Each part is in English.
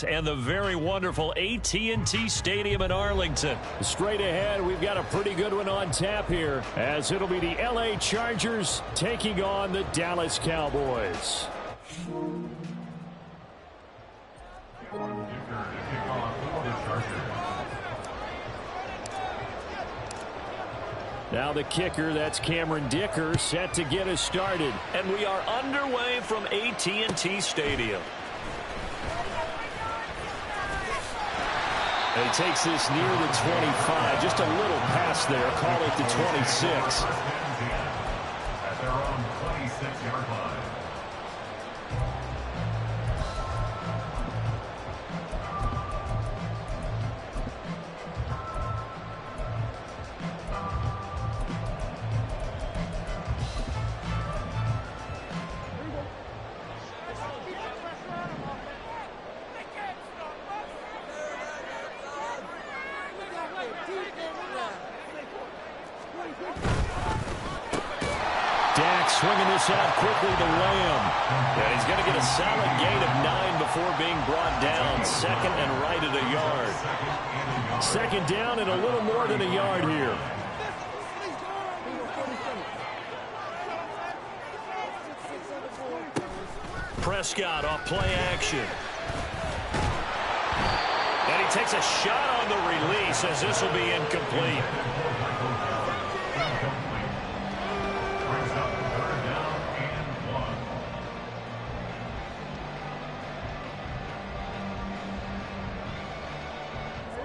And the very wonderful AT&T Stadium in Arlington. Straight ahead, we've got a pretty good one on tap here, as it'll be the LA Chargers taking on the Dallas Cowboys. Now the kicker, that's Cameron Dicker, set to get us started. And we are underway from AT&T Stadium. And he takes this near the 25, just a little past there, call it the 26. At their own 26-yard line. Swinging this out quickly to Lamb. And he's going to get a solid gain of 9 before being brought down. Second and right at a yard. Second down and a little more than a yard here. Prescott off play action. And he takes a shot on the release as this will be incomplete.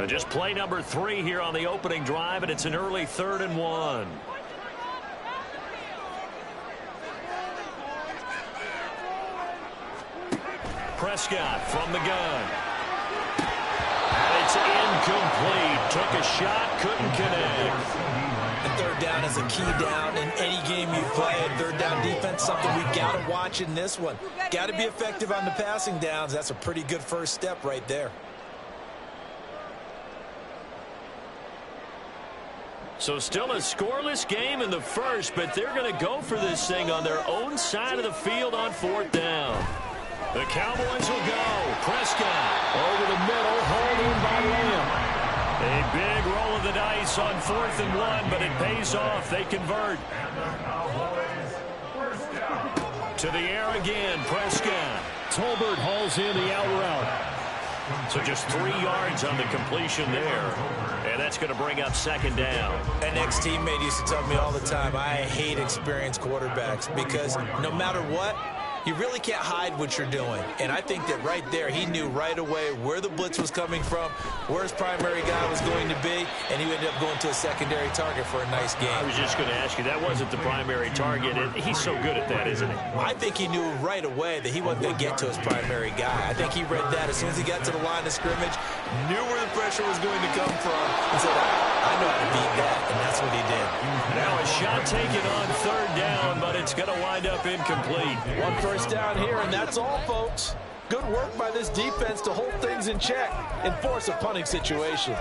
Just play number 3 here on the opening drive, and it's an early 3rd and 1. Prescott from the gun. And it's incomplete. Took a shot, couldn't connect. And third down is a key down in any game you play. Third down defense, something we got to watch in this one. Got to be effective on the passing downs. That's a pretty good first step right there. So still a scoreless game in the first, but they're going to go for this thing on their own side of the field on 4th down. The Cowboys will go. Prescott over the middle, hauled in by Lamb. A big roll of the dice on 4th and 1, but it pays off. They convert. To the air again, Prescott. Tolbert hauls in the out route. So just 3 yards on the completion there. And that's going to bring up 2nd down. An ex-teammate used to tell me all the time, I hate experienced quarterbacks because no matter what, you really can't hide what you're doing. And I think that right there, he knew right away where the blitz was coming from, where his primary guy was going to be, and he ended up going to a secondary target for a nice game. I was just going to ask you, that wasn't the primary target. He's so good at that, isn't he? I think he knew right away that he wasn't going to get to his primary guy. I think he read that as soon as he got to the line of scrimmage, knew where the pressure was going to come from, and said, I know how to beat that, and that's what he did. Now a shot taken on 3rd down, but it's going to wind up incomplete. One first down here, and that's all, folks. Good work by this defense to hold things in check and force a punting situation.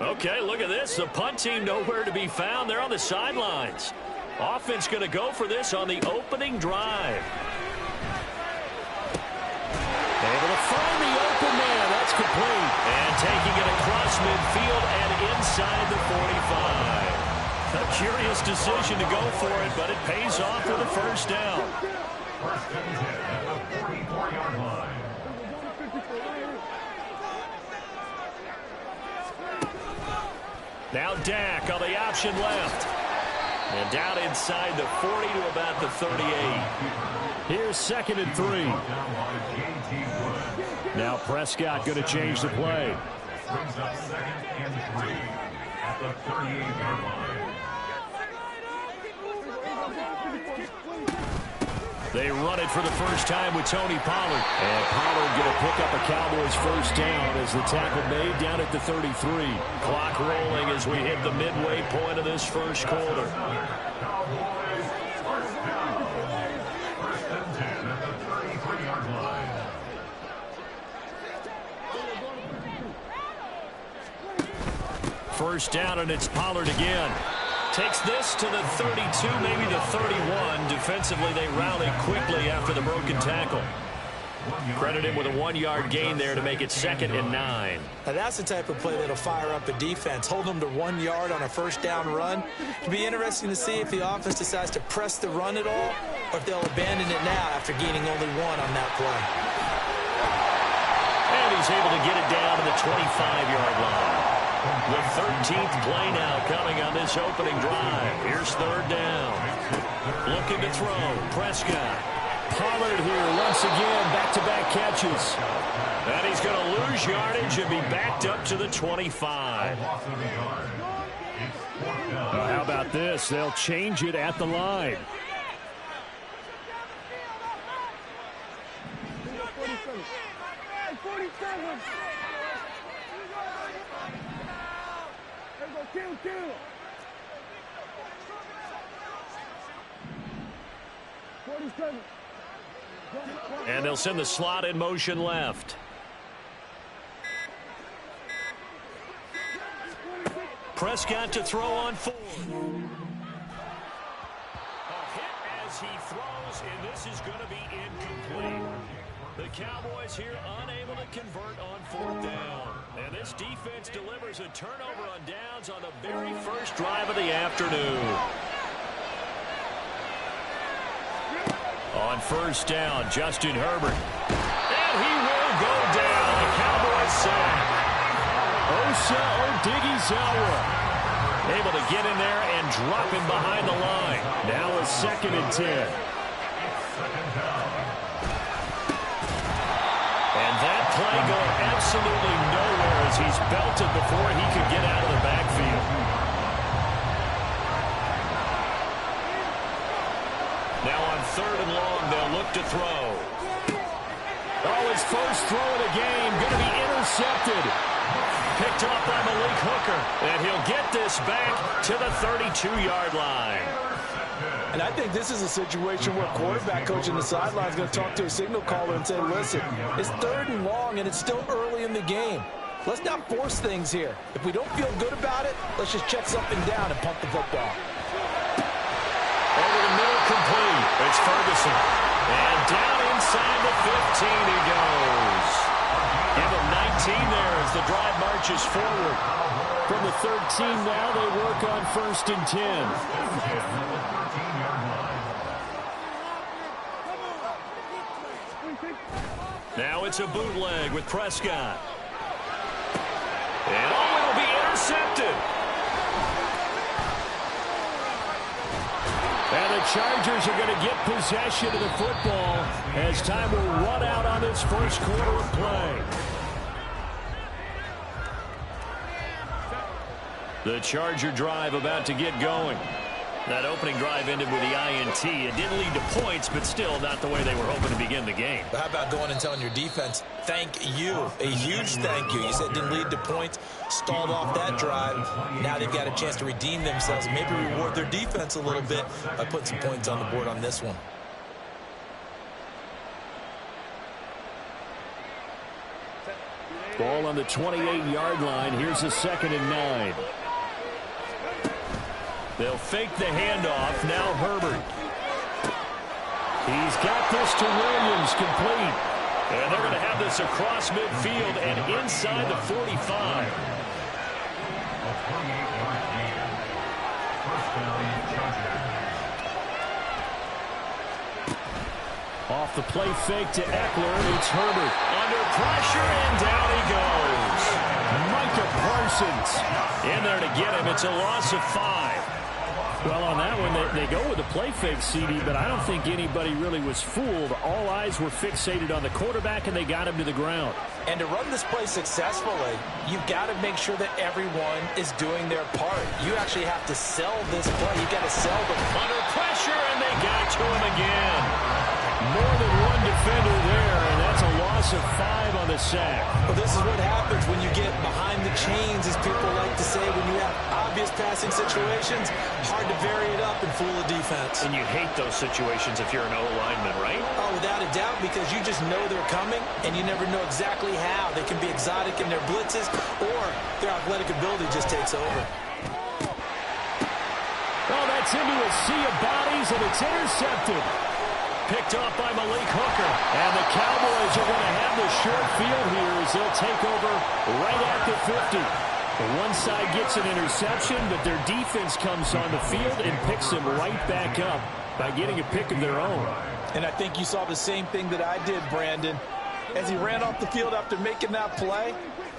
Okay, look at this. The punt team nowhere to be found. They're on the sidelines. Offense going to go for this on the opening drive. Able to find the open man. That's complete. And taking it across midfield and inside the 45. A curious decision to go for it, but it pays off with a first down. First and 10 at the 44-yard line. Now Dak on the option left. And down inside the 40 to about the 38. Here's 2nd and 3. Now Prescott going to change the play. Brings up 2nd and 3 at the 38-yard line. They run it for the first time with Tony Pollard. And Pollard going to pick up a Cowboys first down as the tackle made down at the 33. Clock rolling as we hit the midway point of this first quarter. First down, and it's Pollard again. Takes this to the 32, maybe the 31. Defensively, they rally quickly after the broken tackle. Credit him with a 1-yard gain there to make it 2nd and 9. Now that's the type of play that'll fire up a defense. Hold them to 1 yard on a first down run. It'll be interesting to see if the offense decides to press the run at all, or if they'll abandon it now after gaining only 1 on that play. And he's able to get it down to the 25-yard line. The 13th play now coming on this opening drive. Here's 3rd down. Looking to throw. Prescott. Pollard here once again, back-to-back catches. And he's going to lose yardage and be backed up to the 25. How about this? They'll change it at the line. And they'll send the slot in motion left. Prescott to throw on 4th. A hit as he throws, and this is going to be incomplete. The Cowboys here unable to convert on 4th down. And this defense delivers a turnover on downs on the very first drive of the afternoon. On 1st down, Justin Herbert. And he will go down. The Cowboys sack. Osa Odighizuwa Able to get in there and drop him behind the line. Now a 2nd and 10. And that play going absolutely nowhere as he's belted before he could get out of the backfield. Now on 3rd and long, they'll look to throw. Oh, his first throw of the game, going to be intercepted. Picked off by Malik Hooker, and he'll get this back to the 32-yard line. And I think this is a situation where quarterback coach in the sideline is going to talk to a signal caller and say, listen, it's 3rd and long, and it's still early in the game. Let's not force things here. If we don't feel good about it, let's just check something down and punt the football. Over the middle, complete. It's Ferguson. And down inside the 15 he goes. Give him 19 there as the drive marches forward. From the 13 now, they work on 1st and 10. Now it's a bootleg with Prescott. And it'll be intercepted. And the Chargers are going to get possession of the football as time will run out on this first quarter of play. The Charger drive about to get going. That opening drive ended with the INT. It didn't lead to points, but still not the way they were hoping to begin the game. But how about going and telling your defense, thank you, a huge thank you. You said it didn't lead to points, stalled off that drive. Now they've got a chance to redeem themselves, maybe reward their defense a little bit by putting some points on the board on this one. Ball on the 28-yard line. Here's a 2nd and 9. They'll fake the handoff. Now Herbert. He's got this to Williams, complete. And they're going to have this across midfield and inside the 45. Off the play fake to Eckler, and it's Herbert. Under pressure, and down he goes. Micah Parsons in there to get him. It's a loss of 5. Well, on that one, they go with the play fake, CD, but I don't think anybody really was fooled. All eyes were fixated on the quarterback, and they got him to the ground. And to run this play successfully, you've got to make sure that everyone is doing their part. You actually have to sell this play. You've got to sell the under pressure, and they got to him again. More than one defender there, and that's a loss of 5 on the sack. Well, this is what happens when you get behind the chains, as people like to say, when you have obvious passing situations. Hard to vary it up and fool a defense. And you hate those situations if you're an O-lineman, right? Oh, without a doubt, because you just know they're coming, and you never know exactly how. They can be exotic in their blitzes, or their athletic ability just takes over. Gets into a sea of bodies, and it's intercepted. Picked off by Malik Hooker. And the Cowboys are going to have the short field here as they'll take over right at the 50. One side gets an interception, but their defense comes on the field and picks them right back up by getting a pick of their own. And I think you saw the same thing that I did, Brandon. As he ran off the field after making that play,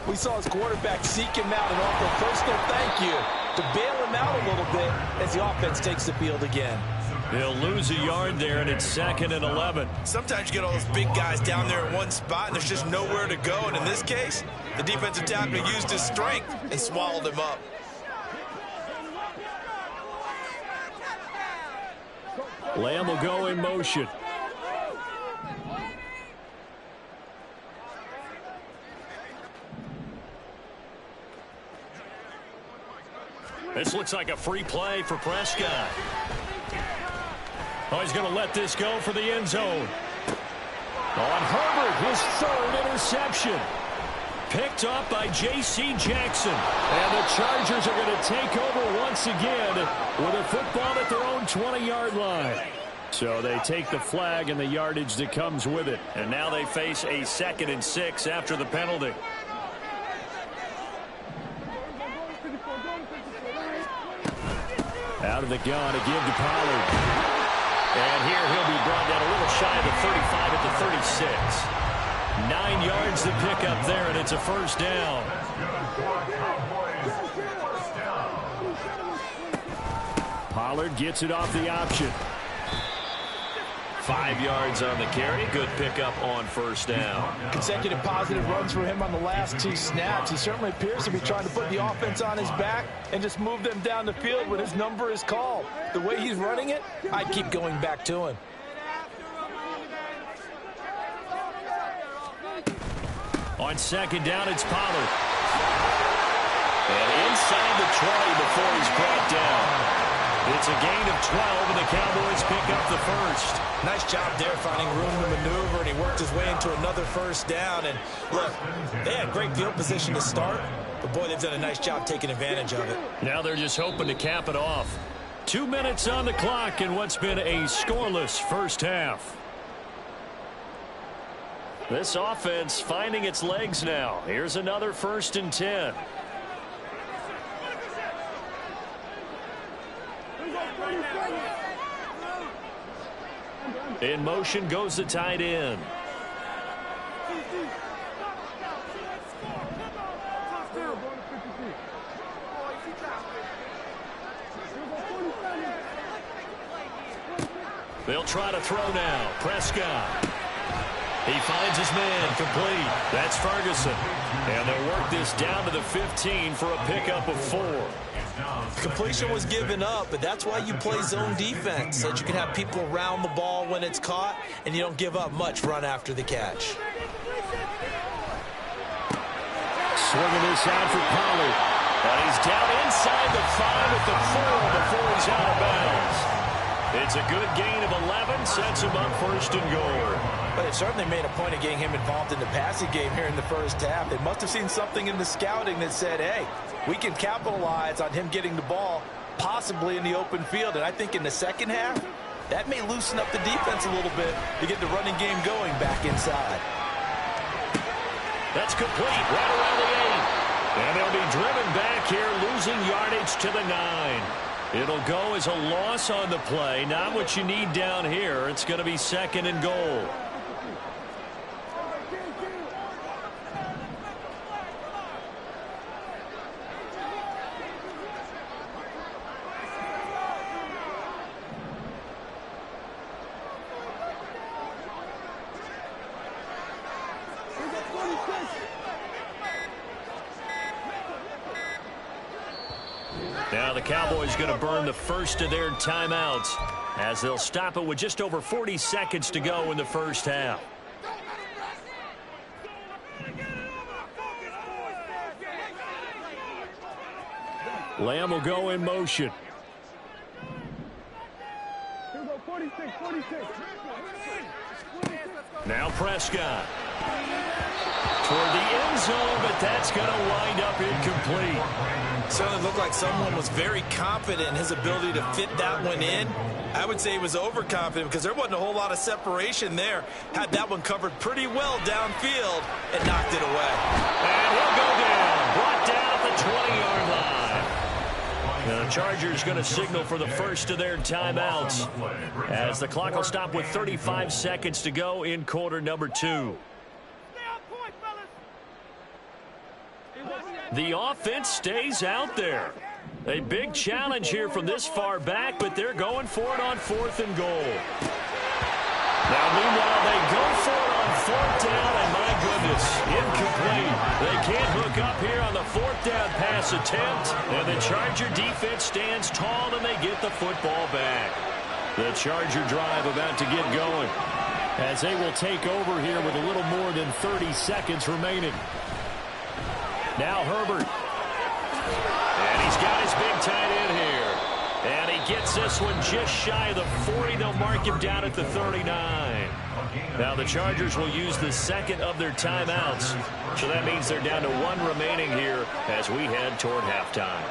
we saw his quarterback seek him out and offer a personal thank you to bail him out a little bit as the offense takes the field again. They'll lose a yard there, and it's 2nd and 11. Sometimes you get all those big guys down there in one spot, and there's just nowhere to go. And in this case, the defensive tackle used his strength and swallowed him up. Lamb will go in motion. This looks like a free play for Prescott. Oh, he's going to let this go for the end zone. On Herbert, his 3rd interception. Picked up by J.C. Jackson. And the Chargers are going to take over once again with a football at their own 20-yard line. So they take the flag and the yardage that comes with it. And now they face a 2nd and 6 after the penalty. Out of the gun to give to Pollard. And here he'll be brought down a little shy of the 35 at the 36. 9 yards to pick up there, and it's a first down. Pollard gets it off the option. 5 yards on the carry. Good pickup on first down. Consecutive positive runs for him on the last 2 snaps. He certainly appears to be trying to put the offense on his back and just move them down the field when his number is called. The way he's running it, I'd keep going back to him. On 2nd down, it's Pollard. And inside the 20 before he's brought down. It's a gain of 12, and the Cowboys pick up the first. Nice job there finding room to maneuver, and he worked his way into another first down. And look, they had great field position to start, but boy, they've done a nice job taking advantage of it. Now they're just hoping to cap it off. 2 minutes on the clock in what's been a scoreless first half. This offense finding its legs now. Here's another 1st and 10. In motion goes the tight end. They'll try to throw now. Prescott. He finds his man complete. That's Ferguson. And they'll work this down to the 15 for a pickup of 4. Completion was given up, but that's why you play zone defense, so that you can have people around the ball when it's caught, and you don't give up much run after the catch. Swinging this out for Pollard. And he's down inside the 5 at the 4 before he's out of bounds. It's a good gain of 11, sets him up 1st and goal. But it certainly made a point of getting him involved in the passing game here in the first half. They must have seen something in the scouting that said, hey, we can capitalize on him getting the ball, possibly in the open field. And I think in the second half, that may loosen up the defense a little bit to get the running game going back inside. That's complete right around the 8. And they'll be driven back here, losing yardage to the 9. It'll go as a loss on the play. Not what you need down here. It's going to be 2nd and goal. Now the Cowboys going to burn the first of their timeouts as they'll stop it with just over 40 seconds to go in the first half. Lamb will go in motion. Now Prescott. Toward the end zone, but that's going to wind up incomplete. Certainly looked like someone was very confident in his ability to fit that one in. I would say he was overconfident because there wasn't a whole lot of separation there. Had that one covered pretty well downfield and knocked it away. And he'll go down. Brought down at the 20-yard line. The Chargers going to signal for the first of their timeouts as the clock will stop with 35 seconds to go in quarter number 2. The offense stays out there. A big challenge here from this far back, but they're going for it on 4th and goal. Now, meanwhile, they go for it on 4th down, and my goodness, incomplete. They can't hook up here on the 4th down pass attempt, and the Charger defense stands tall, and they get the football back. The Charger drive about to get going as they will take over here with a little more than 30 seconds remaining. Now Herbert. And he's got his big tight end here. And he gets this one just shy of the 40. They'll mark him down at the 39. Now the Chargers will use the second of their timeouts. So that means they're down to 1 remaining here as we head toward halftime.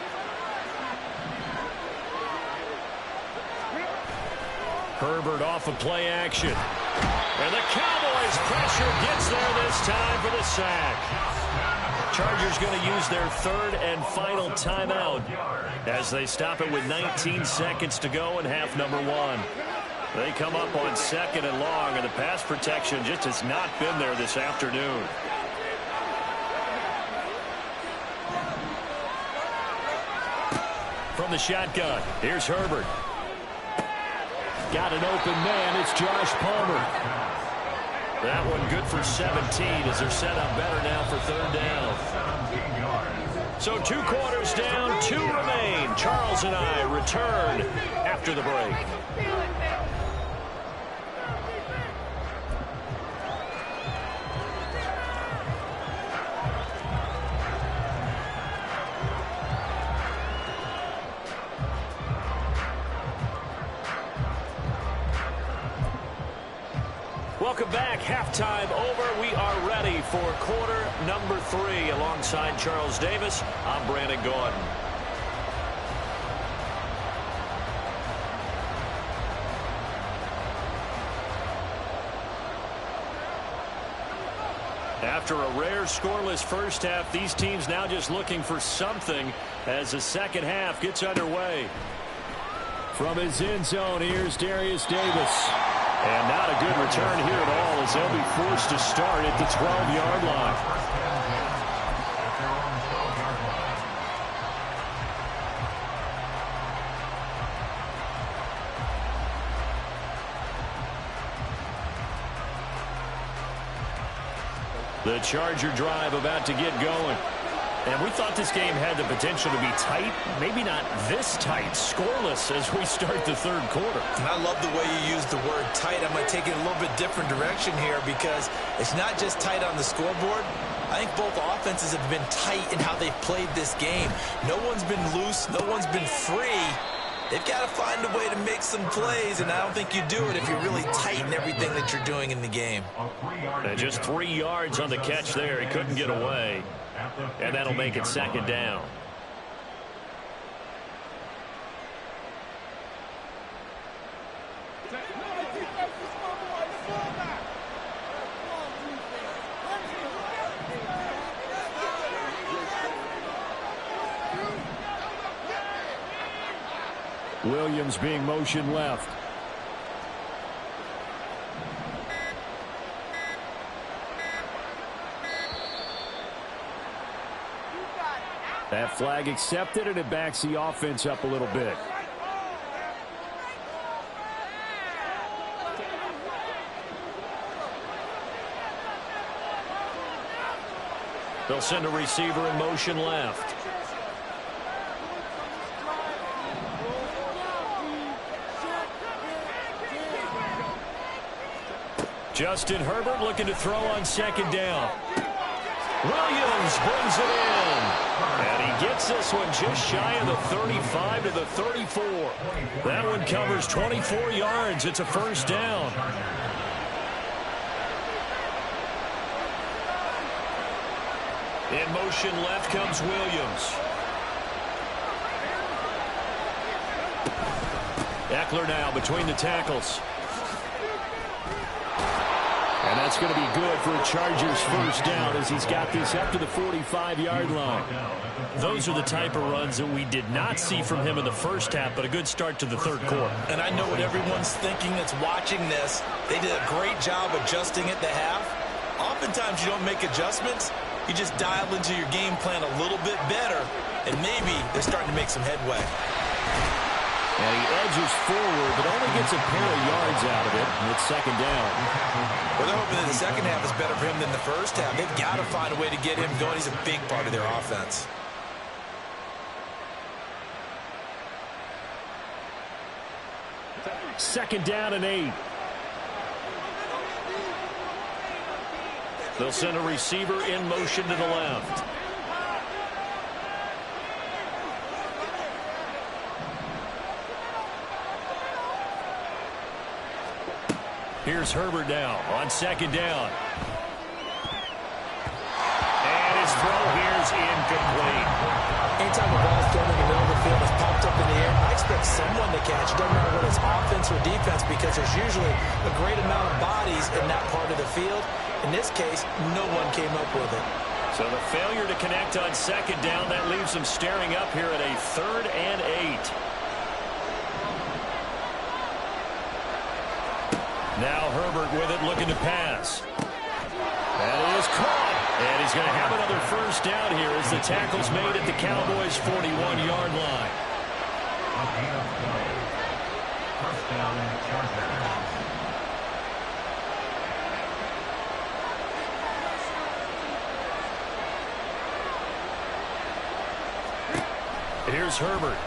Herbert off of play action. And the Cowboys pressure gets there this time for the sack. Chargers going to use their 3rd and final timeout as they stop it with 19 seconds to go in half number 1. They come up on 2nd and long, and the pass protection just has not been there this afternoon. From the shotgun, here's Herbert. Got an open man, it's Josh Palmer. That one good for 17 as they're set up better now for 3rd down. So 2 quarters down, 2 remain. Charles and I return after the break. Welcome back. Halftime over. We are ready for quarter number 3. Alongside Charles Davis, I'm Brandon Gaudin. After a rare scoreless first half, these teams now just looking for something as the second half gets underway. From his end zone, here's Darius Davis. And not a good return here at all as they'll be forced to start at the 12-yard line. The Charger drive about to get going. And we thought this game had the potential to be tight, maybe not this tight, scoreless as we start the 3rd quarter. And I love the way you use the word tight. I'm going to take it a little bit different direction here because it's not just tight on the scoreboard. I think both offenses have been tight in how they've played this game. No one's been loose. No one's been free. They've got to find a way to make some plays, and I don't think you do it if you're really tight in everything that you're doing in the game. And just 3 yards on the catch there. He couldn't get away. And that'll make it 2nd down. Williams being motion left. That flag accepted, and it backs the offense up a little bit. They'll send a receiver in motion left. Justin Herbert looking to throw on 2nd down. Williams brings it in. And he gets this one just shy of the 35 to the 34. That one covers 24 yards. It's a first down. In motion left comes Williams. Eckler now between the tackles. And that's going to be good for a Chargers first down as he's got this up to the 45-yard line. Those are the type of runs that we did not see from him in the first half, but a good start to the third quarter. And I know what everyone's thinking that's watching this. They did a great job adjusting at the half. Oftentimes you don't make adjustments. You just dial into your game plan a little bit better, and maybe they're starting to make some headway. And he edges forward, but only gets a pair of yards out of it, and it's second down. Well, they're hoping that the second half is better for him than the first half. They've got to find a way to get him going. He's a big part of their offense. Second down and 8. They'll send a receiver in motion to the left. Here's Herbert now on second down. And his throw here's incomplete. Anytime the ball's thrown in the middle of the field, it's popped up in the air, I expect someone to catch. It doesn't matter whether it's offense or defense because there's usually a great amount of bodies in that part of the field. In this case, no one came up with it. So the failure to connect on second down, that leaves them staring up here at a 3rd and 8. Now Herbert with it, looking to pass. That is caught. And he's going to have another first down here as the tackle's made at the Cowboys' 41-yard line. First down, Chargers. Here's Herbert.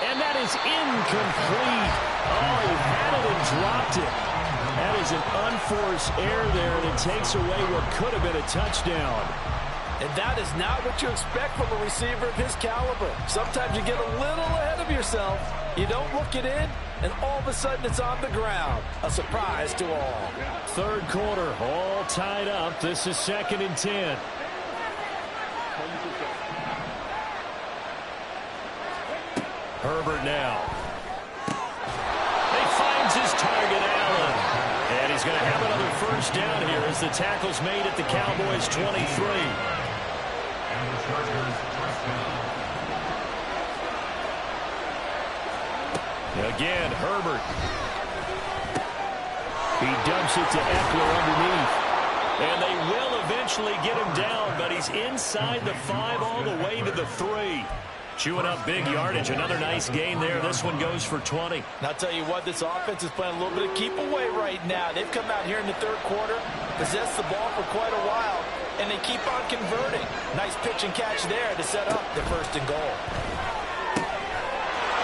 And that is incomplete. Oh, he had it and dropped it. That is an unforced error there, and it takes away what could have been a touchdown. And that is not what you expect from a receiver of his caliber. Sometimes you get a little ahead of yourself. You don't look it in, and all of a sudden it's on the ground. A surprise to all. Third quarter, all tied up. This is 2nd and 10. Herbert now. He finds his target, Allen. And he's going to have another first down here as the tackle's made at the Cowboys' 23. And the Chargers first down. Again, Herbert. He dumps it to Eckler underneath. And they will eventually get him down, but he's inside the 5 all the way to the 3. Chewing up big yardage. Another nice gain there. This one goes for 20. And I'll tell you what, this offense is playing a little bit of keep away right now. They've come out here in the third quarter, possessed the ball for quite a while, and they keep on converting. Nice pitch and catch there to set up the 1st and goal.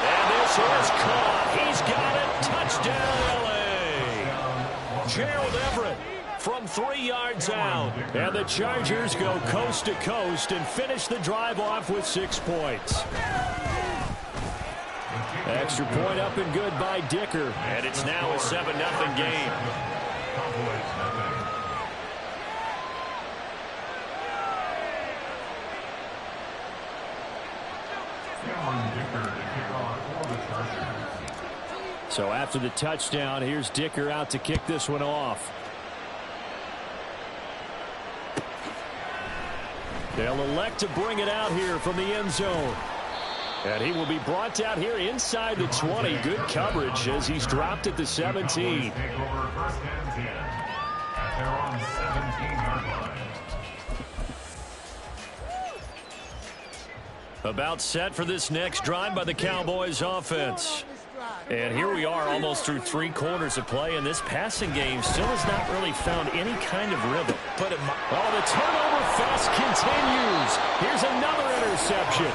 And this is caught. He's got it. Touchdown, L.A. Gerald Everett from 3 yards out. And the Chargers go coast to coast and finish the drive off with 6 points. Extra point up and good by Dicker. And it's now a 7-0 game. So after the touchdown, here's Dicker out to kick this one off. They'll elect to bring it out here from the end zone. And he will be brought out here inside the 20. Good coverage as he's dropped at the 17. About set for this next drive by the Cowboys offense. And here we are almost through 3 quarters of play, and this passing game still has not really found any kind of rhythm. But the turnover fest continues. Here's another interception.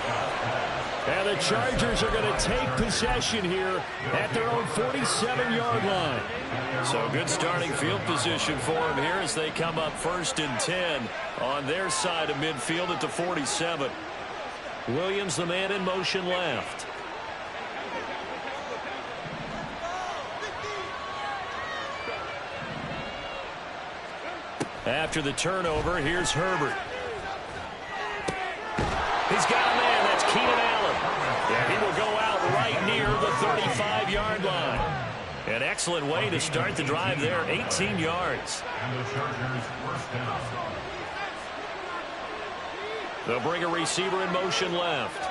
And the Chargers are going to take possession here at their own 47-yard line. So good starting field position for them here as they come up 1st and 10 on their side of midfield at the 47. Williams, the man in motion left. After the turnover, here's Herbert. He's got a man. That's Keenan Allen. And he will go out right near the 35-yard line. An excellent way to start the drive there, 18 yards. And the Chargers first down. They'll bring a receiver in motion left.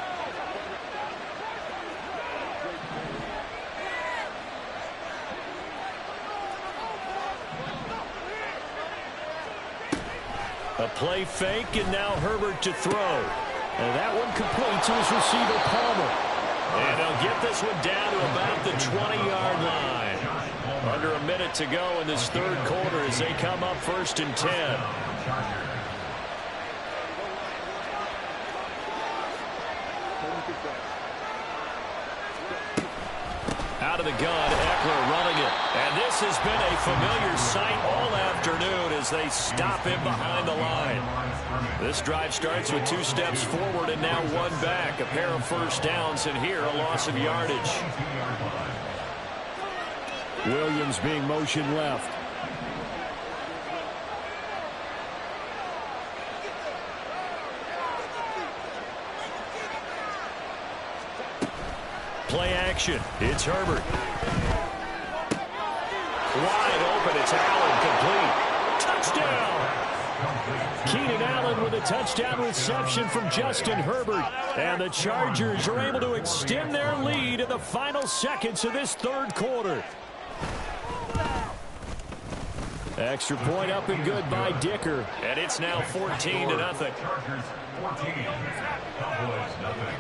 A play fake, and now Herbert to throw. And that one complete to his receiver, Palmer. And they'll get this one down to about the 20-yard line. Under a minute to go in this third quarter as they come up 1st and 10. Out of the gun, Eckler running it. And this has been a familiar sight all afternoon as they stop him behind the line. This drive starts with 2 steps forward and now 1 back. A pair of first downs, and here a loss of yardage. Williams being motion left. Play action. It's Herbert. Wide open. It's Allen, complete. Touchdown. Keenan Allen with a touchdown reception from Justin Herbert. And the Chargers are able to extend their lead in the final seconds of this third quarter. Extra point up and good by Dicker. And it's now 14-0. Chargers 14. Cowboys nothing.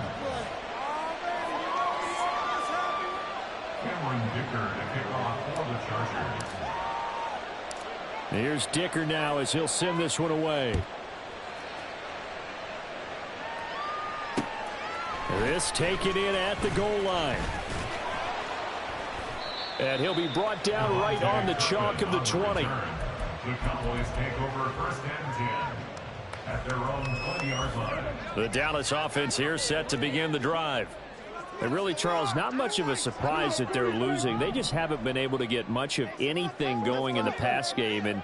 Cameron Dicker to kick off for the Chargers. Here's Dicker now as he'll send this one away. This taken in at the goal line. And he'll be brought down right on the chalk of the 20. The Cowboys take over 1st and 10 at their own 20-yard line. The Dallas offense here set to begin the drive. And really, Charles, not much of a surprise that they're losing. They just haven't been able to get much of anything going in the pass game. And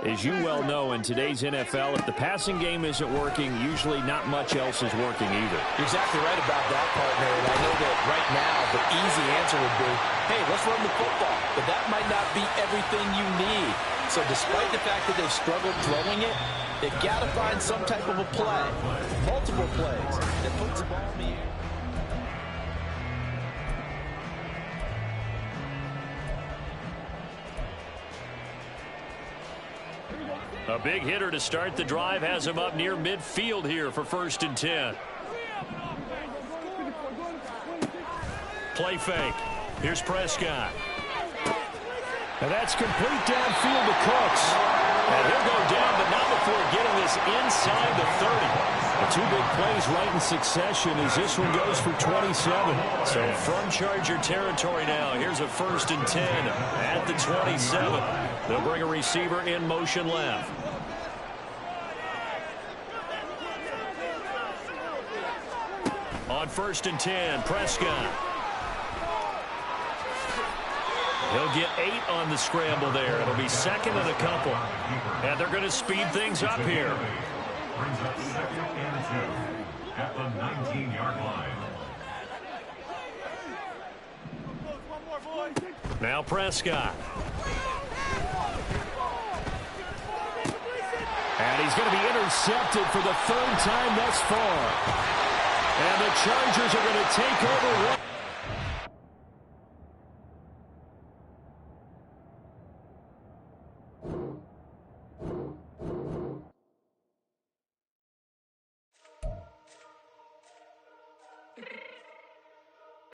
as you well know, in today's NFL, if the passing game isn't working, usually not much else is working either. You're exactly right about that, partner. And I know that right now the easy answer would be, hey, let's run the football. But that might not be everything you need. So despite the fact that they've struggled throwing it, they've got to find some type of a play, multiple plays, that puts the ball in the air. A big hitter to start the drive has him up near midfield here for 1st and 10. Play fake. Here's Prescott. And that's complete downfield to Cooks. And he'll go down, but not before getting this inside the 30. The 2 big plays right in succession as this one goes for 27. So from Charger territory now, here's a 1st and 10 at the 27. They'll bring a receiver in motion left. On 1st and 10, Prescott. He'll get 8 on the scramble there. It'll be 2nd and a couple. And they're going to speed things up here. Brings up 2nd and 2 at the 19-yard line. Now Prescott. And he's going to be intercepted for the 3rd time thus far. And the Chargers are going to take over.